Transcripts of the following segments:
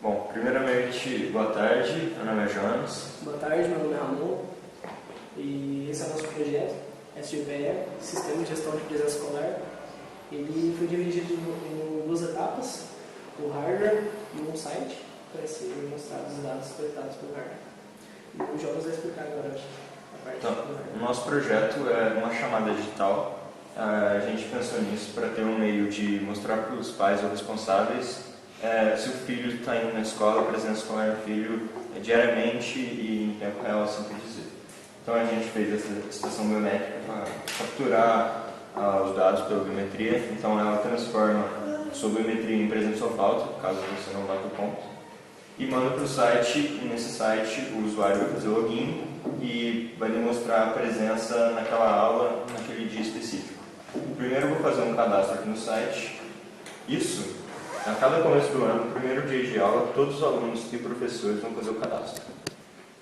Bom, primeiramente, boa tarde, meu nome é Jonas. Boa tarde, meu nome é Ramon e esse é o nosso projeto, SGPE, Sistema de Gestão de Presença Escolar. Ele foi dividido em duas etapas, o hardware e um site, para ser mostrados os dados coletados pelo hardware. E o Jonas vai explicar agora a parte do hardware. O nosso projeto é uma chamada digital. A gente pensou nisso para ter um meio de mostrar para os pais ou responsáveis se o filho está indo na escola, a presença escolar do filho diariamente e em tempo real, assim por dizer. Então a gente fez essa estação biométrica para capturar os dados pela biometria. Então ela transforma sua biometria em presença ou falta, caso você não bata o ponto, e manda para o site. E nesse site o usuário vai fazer login e vai demonstrar a presença naquela aula, naquele dia específico. Primeiro eu vou fazer um cadastro aqui no site. Isso, a cada começo do ano, no primeiro dia de aula, todos os alunos e professores vão fazer o cadastro.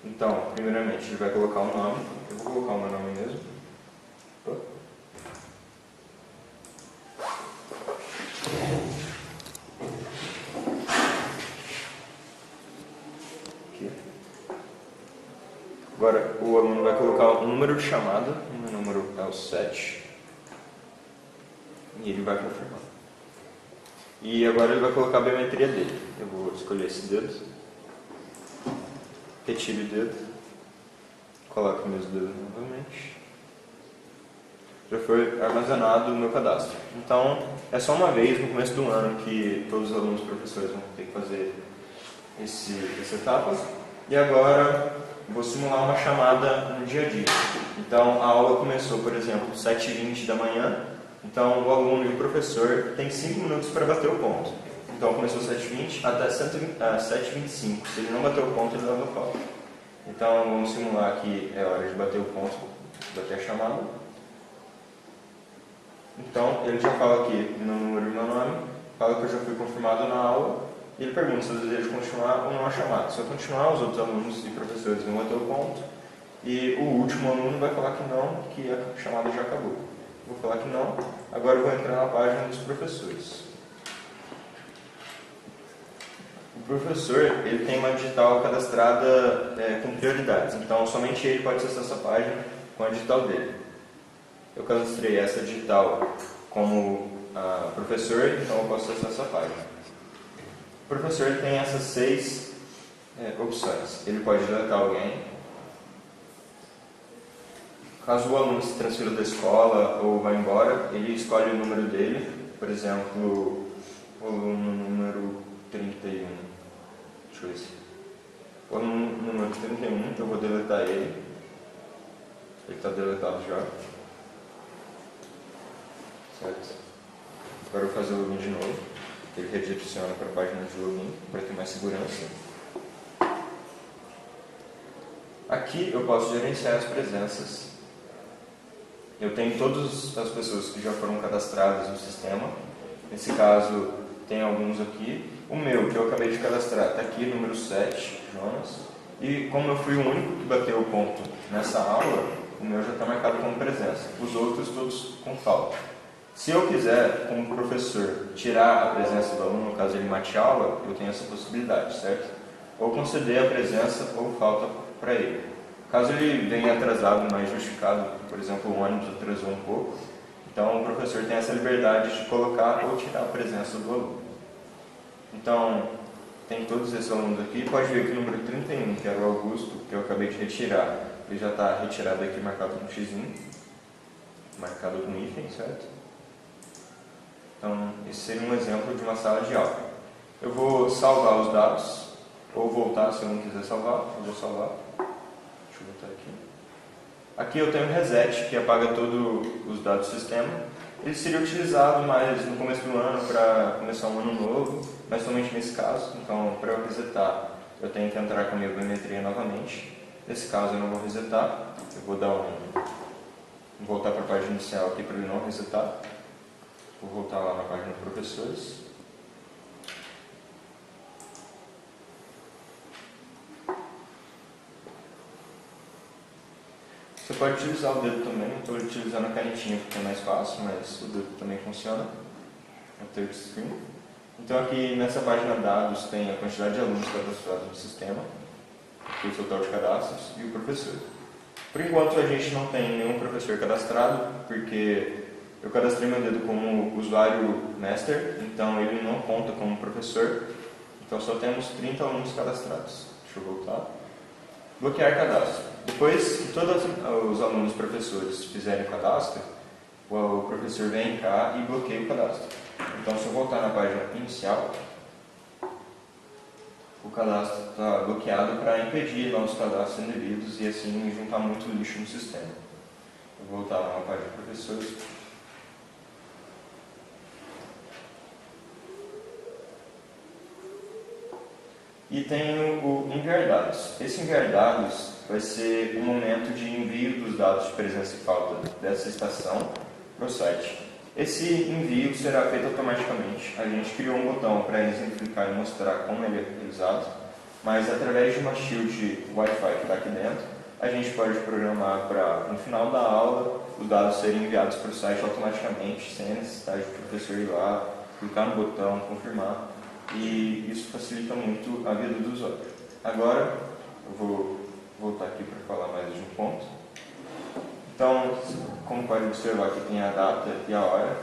Então, primeiramente, ele vai colocar o nome. Eu vou colocar o meu nome mesmo. Aqui. Agora, o aluno vai colocar o número de chamada. O meu número é o 7. E ele vai confirmar. E agora ele vai colocar a biometria dele. Eu vou escolher esse dedo. Retiro o dedo. Coloco meus dedos novamente. Já foi armazenado o meu cadastro. Então, é só uma vez no começo do ano que todos os alunos e professores vão ter que fazer essa etapa. E agora, vou simular uma chamada no dia a dia. Então, a aula começou, por exemplo, às 7h20 da manhã. Então, o aluno e o professor têm 5 minutos para bater o ponto. Então, começou às 7h20 até 7h25. Se ele não bater o ponto, ele leva falta. Então, vamos simular que é hora de bater o ponto, bater a chamada. Então, ele já fala aqui no número do meu nome, fala que eu já fui confirmado na aula, e ele pergunta se eu desejo continuar ou não a chamada. Se eu continuar, os outros alunos e professores vão bater o ponto, e o último aluno vai falar que não, que a chamada já acabou. Vou falar que não. Agora eu vou entrar na página dos professores. O professor, ele tem uma digital cadastrada com prioridades. Então, somente ele pode acessar essa página com a digital dele. Eu cadastrei essa digital como professor, então eu posso acessar essa página. O professor tem essas 6 opções. Ele pode deletar alguém. Caso o aluno se transfira da escola ou vá embora, ele escolhe o número dele. Por exemplo, o aluno número 31. Deixa eu ver se... O aluno número 31, eu vou deletar ele. Ele está deletado já. Certo? Agora eu vou fazer o login de novo. Ele redireciona para a página de login para ter mais segurança. Aqui eu posso gerenciar as presenças. Eu tenho todas as pessoas que já foram cadastradas no sistema. Nesse caso, tem alguns aqui. O meu, que eu acabei de cadastrar, está aqui, número 7, Jonas. E como eu fui o único que bateu o ponto nessa aula, o meu já está marcado como presença. Os outros todos com falta. Se eu quiser, como professor, tirar a presença do aluno, caso ele mate a aula, eu tenho essa possibilidade, certo? Ou conceder a presença ou falta para ele. Caso ele venha atrasado, mais justificado, por exemplo, o ônibus atrasou um pouco, então o professor tem essa liberdade de colocar ou tirar a presença do aluno. Então, tem todos esses alunos aqui. Pode ver que o número 31, que era o Augusto, que eu acabei de retirar, ele já está retirado aqui, marcado com xizinho, marcado com hífen, certo? Então, esse seria um exemplo de uma sala de aula. Eu vou salvar os dados, ou voltar se eu não quiser salvar, eu vou salvar. Deixa eu botar aqui. Aqui eu tenho o reset, que apaga todos os dados do sistema. Ele seria utilizado mais no começo do ano para começar um ano novo, mas somente nesse caso. Então, para eu resetar, eu tenho que entrar com a minha biometria novamente. Nesse caso, eu não vou resetar. Eu vou dar voltar para a página inicial aqui para ele não resetar. Vou voltar lá na página de professores. Você pode utilizar o dedo também. Eu estou utilizando a canetinha porque é mais fácil, mas o dedo também funciona. É o touchscreen. Então aqui nessa página dados tem a quantidade de alunos cadastrados no sistema, o total de cadastros e o professor. Por enquanto a gente não tem nenhum professor cadastrado, porque eu cadastrei meu dedo como usuário master, então ele não conta como professor. Então só temos 30 alunos cadastrados. Deixa eu voltar. Bloquear cadastro. Depois que todos os alunos professores fizerem o cadastro, o professor vem cá e bloqueia o cadastro. Então se eu voltar na página inicial, o cadastro está bloqueado para impedir novos cadastros indevidos e assim juntar muito lixo no sistema. Vou voltar na página de professores. E tem o enviar dados. Esse enviar dados vai ser o momento de envio dos dados de presença e falta dessa estação para o site. Esse envio será feito automaticamente. A gente criou um botão para exemplificar e mostrar como ele é realizado, mas através de uma shield Wi-Fi que está aqui dentro, a gente pode programar para, no final da aula, os dados serem enviados para o site automaticamente, sem a necessidade do professor ir lá, clicar no botão, confirmar. E isso facilita muito a vida do usuário. Agora, eu vou voltar aqui para falar mais de um ponto. Então, como pode observar, aqui tem a data e a hora.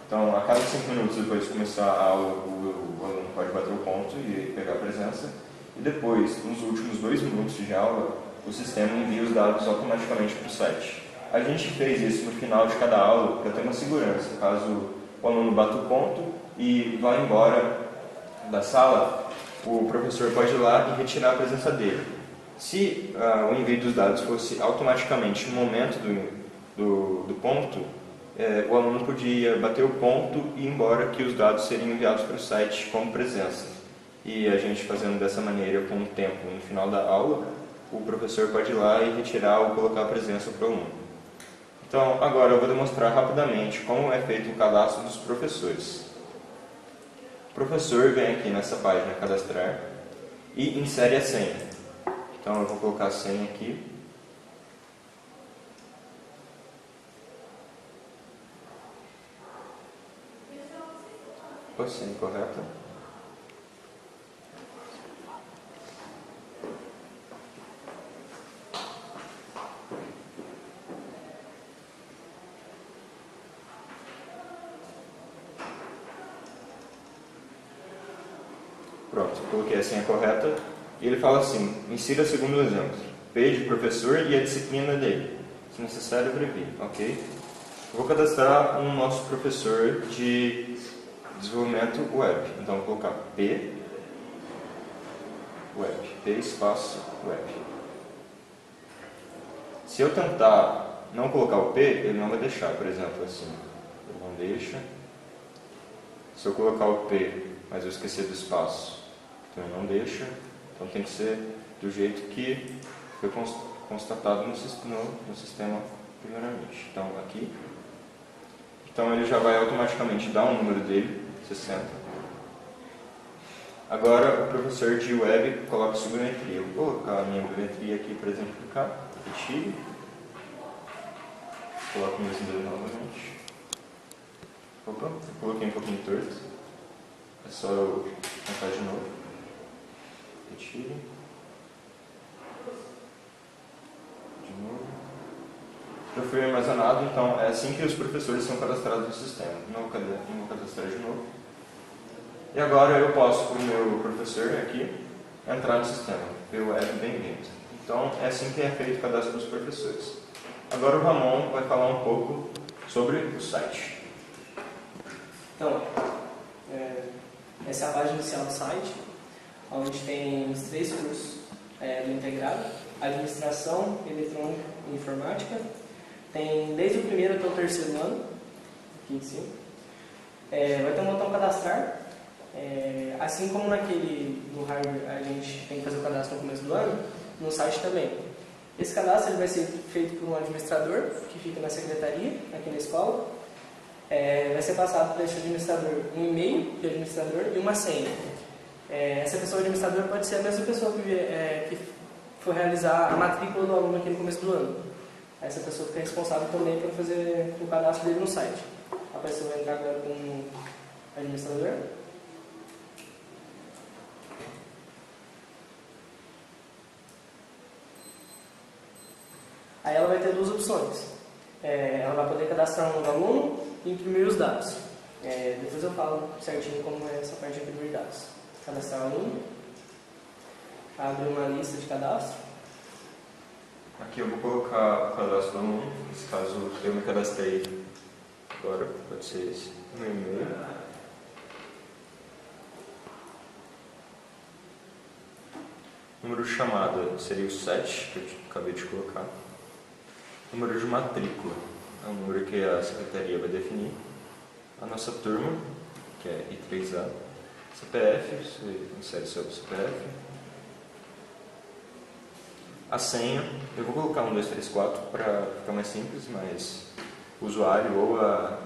Então, a cada 5 minutos depois de começar a aula, o aluno pode bater o ponto e pegar a presença. E depois, nos últimos 2 minutos de aula, o sistema envia os dados automaticamente para o site. A gente fez isso no final de cada aula para ter uma segurança. Caso o aluno bata o ponto e vá embora da sala, o professor pode ir lá e retirar a presença dele. Se o envio dos dados fosse automaticamente no momento do ponto, o aluno podia bater o ponto e ir embora, que os dados seriam enviados para o site como presença. E a gente fazendo dessa maneira com o tempo no final da aula, o professor pode ir lá e retirar ou colocar a presença para o aluno. Então, agora eu vou demonstrar rapidamente como é feito o cadastro dos professores. O professor vem aqui nessa página cadastrar e insere a senha. Então eu vou colocar a senha aqui. A senha correta. Pronto, coloquei a senha correta. E ele fala assim, insira segundo o exemplo. P de professor e a disciplina dele. Se necessário, abrevie, ok? Eu vou cadastrar um nosso professor de desenvolvimento web. Então, vou colocar P, web, P espaço web. Se eu tentar não colocar o P, ele não vai deixar, por exemplo, assim. Ele não deixa. Se eu colocar o P, mas eu esquecer do espaço, então ele não deixa. Então tem que ser do jeito que foi constatado no sistema primeiramente. Então aqui. Então ele já vai automaticamente dar um número dele, 60. Agora o professor de web coloca submetria. Eu vou colocar a minha bibliometria aqui para exemplificar. Retire. Coloco o meu dedo novamente. Opa, eu coloquei um pouquinho torto. É só eu contar de novo. Retire. De novo. Já foi armazenado, então é assim que os professores são cadastrados no sistema. Não vou cadastrar de novo. E agora eu posso, com o meu professor aqui, entrar no sistema. Web bem-vindo. Então é assim que é feito o cadastro dos professores. Agora o Ramon vai falar um pouco sobre o site. Então, essa é a página inicial do site, onde tem os 3 cursos do integrado: administração, eletrônica e informática. Tem desde o primeiro até o terceiro ano, aqui em cima. Vai ter um botão cadastrar. Assim como no hardware a gente tem que fazer o cadastro no começo do ano, no site também. Esse cadastro ele vai ser feito por um administrador, que fica na secretaria, aqui na escola. Vai ser passado para esse administrador um e-mail de administrador e uma senha. Essa pessoa administrador pode ser a mesma pessoa que for realizar a matrícula do aluno aqui no começo do ano. Essa pessoa fica responsável também para fazer o cadastro dele no site. A pessoa vai entrar agora com o administrador. Aí ela vai ter duas opções. Ela vai poder cadastrar um novo aluno e imprimir os dados. Depois eu falo certinho como é essa parte de imprimir dados. Cadastrar o aluno. Abre uma lista de cadastro. Aqui eu vou colocar o cadastro do aluno. Nesse caso eu me cadastrei agora, pode ser esse. Meu e-mail. Número de chamada seria o 7, que eu acabei de colocar. Número de matrícula é o número que a secretaria vai definir. A nossa turma, que é I3A. CPF, você insere seu CPF. A senha, eu vou colocar 1, 2, 3, 4 para ficar mais simples, mas o usuário ou a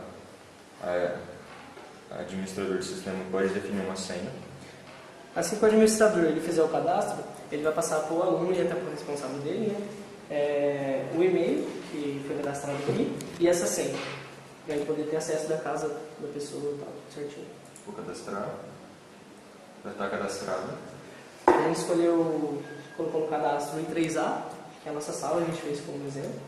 administrador do sistema pode definir uma senha. Assim que o administrador ele fizer o cadastro, ele vai passar para o aluno e até para o responsável dele, né? O e-mail que foi cadastrado aqui e essa senha, para ele poder ter acesso da casa da pessoa e tal, certinho. Vou cadastrar. Já está cadastrado. A gente escolheu, colocou no cadastro I3A, que é a nossa sala, a gente fez como exemplo.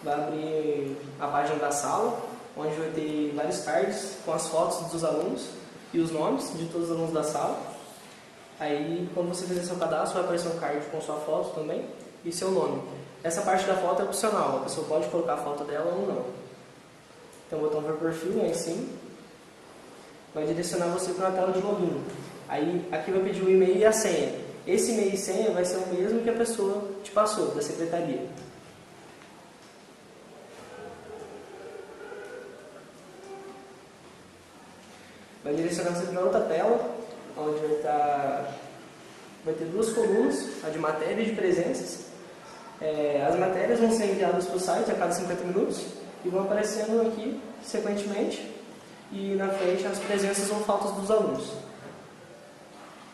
Vai abrir a página da sala, onde vai ter vários cards com as fotos dos alunos e os nomes de todos os alunos da sala. Aí, quando você fizer seu cadastro, vai aparecer um card com sua foto também e seu nome. Essa parte da foto é opcional, a pessoa pode colocar a foto dela ou não. Tem um botão ver perfil aí em cima, vai direcionar você para uma tela de login. Aí, aqui vai pedir o e-mail e a senha. Esse e-mail e senha vai ser o mesmo que a pessoa te passou, da secretaria. Vai direcionar você para outra tela, onde vai ter duas colunas, a de matéria e de presenças. As matérias vão ser enviadas para o site a cada 50 minutos e vão aparecendo aqui sequentemente, e na frente as presenças ou faltas dos alunos.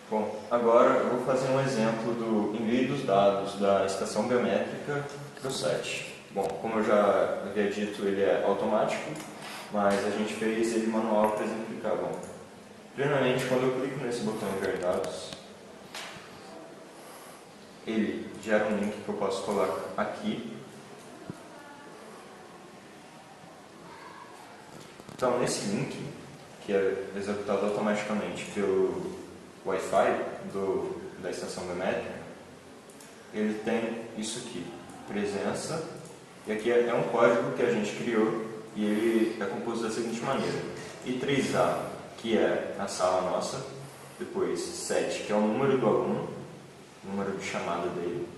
Bom, agora eu vou fazer um exemplo do envio dos dados da estação biométrica para o site. Bom, como eu já havia dito, ele é automático, mas a gente fez ele manual para exemplificar. Bom, primeiramente, quando eu clico nesse botão enviar dados, ele gera um link que eu posso colar aqui. Então, nesse link, que é executado automaticamente pelo Wi-Fi da estação biométrica, ele tem isso aqui, presença, e aqui é um código que a gente criou e ele é composto da seguinte maneira: I3A, que é a sala nossa, depois 7, que é o número do aluno, número de chamada dele,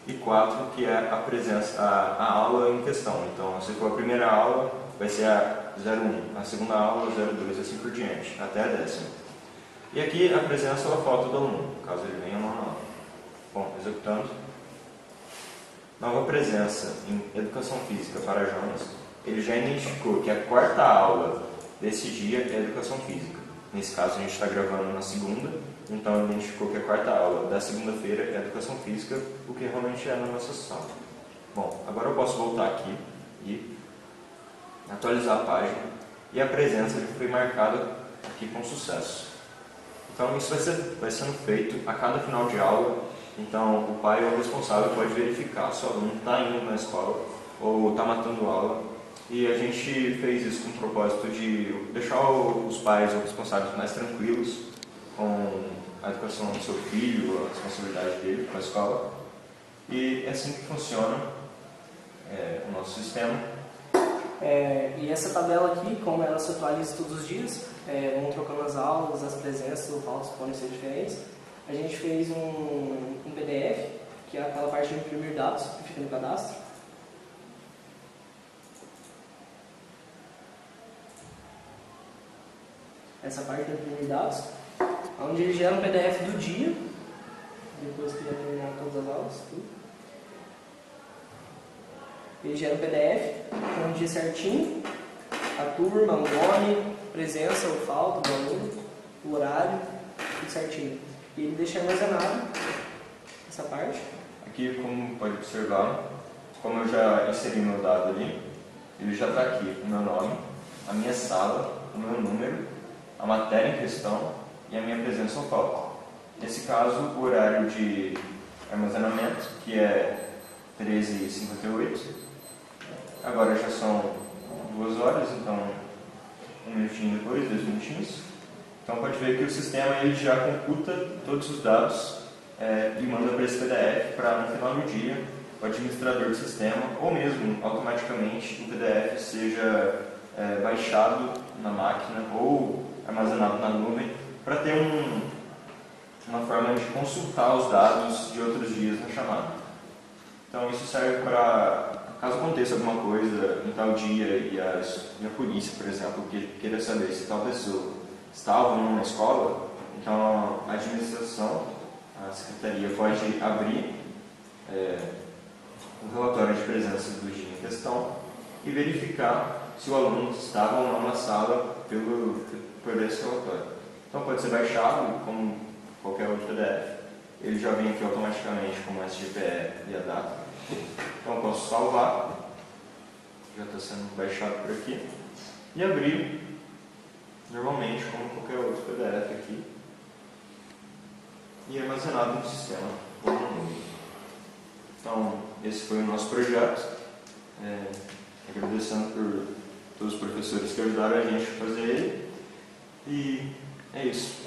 e 4, que é a presença, a aula em questão. Então, se for a primeira aula, vai ser a 01, a segunda aula 02, assim por diante, até a 10ª. E aqui a presença ou a falta do aluno, caso ele venha ou não. Bom, executando. Nova presença em Educação Física para Jonas. Ele já identificou que a quarta aula desse dia é Educação Física. Nesse caso a gente está gravando na segunda, então ele identificou que a quarta aula da segunda-feira é Educação Física, o que realmente é na nossa sala. Bom, agora eu posso voltar aqui e atualizar a página, e a presença já foi marcada aqui com sucesso. Então isso vai sendo feito a cada final de aula. Então o pai ou o responsável pode verificar se o aluno está indo na escola ou está matando aula. E a gente fez isso com o propósito de deixar os pais ou responsáveis mais tranquilos com a educação do seu filho, a responsabilidade dele com a escola. E é assim que funciona o nosso sistema. E essa tabela aqui, como ela se atualiza todos os dias, vão trocando as aulas, as presenças ou faltas podem ser diferentes. A gente fez um PDF, que é aquela parte de imprimir dados que fica no cadastro. Essa parte de imprimir dados, onde ele gera um PDF do dia, depois que já terminar todas as aulas, tudo. Ele gera um PDF com o dia certinho, a turma, o nome, presença ou falta do aluno, o horário, tudo certinho. E ele deixa armazenado essa parte. Aqui, como pode observar, como eu já inseri meu dado ali, ele já está aqui, o meu nome, a minha sala, o meu número, a matéria em questão e a minha presença ou falta. Nesse caso, o horário de armazenamento, que é 13h58. Agora já são 2 horas, então 1 minutinho depois, 2 minutinhos. Então pode ver que o sistema ele já computa todos os dados e manda para esse PDF para no final do dia o administrador do sistema, ou mesmo automaticamente o PDF seja baixado na máquina ou armazenado na nuvem para ter uma forma de consultar os dados de outros dias na chamada. Então isso serve para, caso aconteça alguma coisa em tal dia e a polícia, por exemplo, queira saber se tal pessoa estava ou não na escola, então a administração, a secretaria pode abrir o relatório de presença do dia em questão e verificar se o aluno estava ou não na sala por esse relatório. Então pode ser baixado como qualquer outro PDF. Ele já vem aqui automaticamente com o SGPE e a data. Então eu posso salvar, já está sendo baixado por aqui, e abrir normalmente como qualquer outro PDF aqui e armazenado no sistema ou na nuvem. Então esse foi o nosso projeto, agradecendo por todos os professores que ajudaram a gente a fazer ele, e é isso.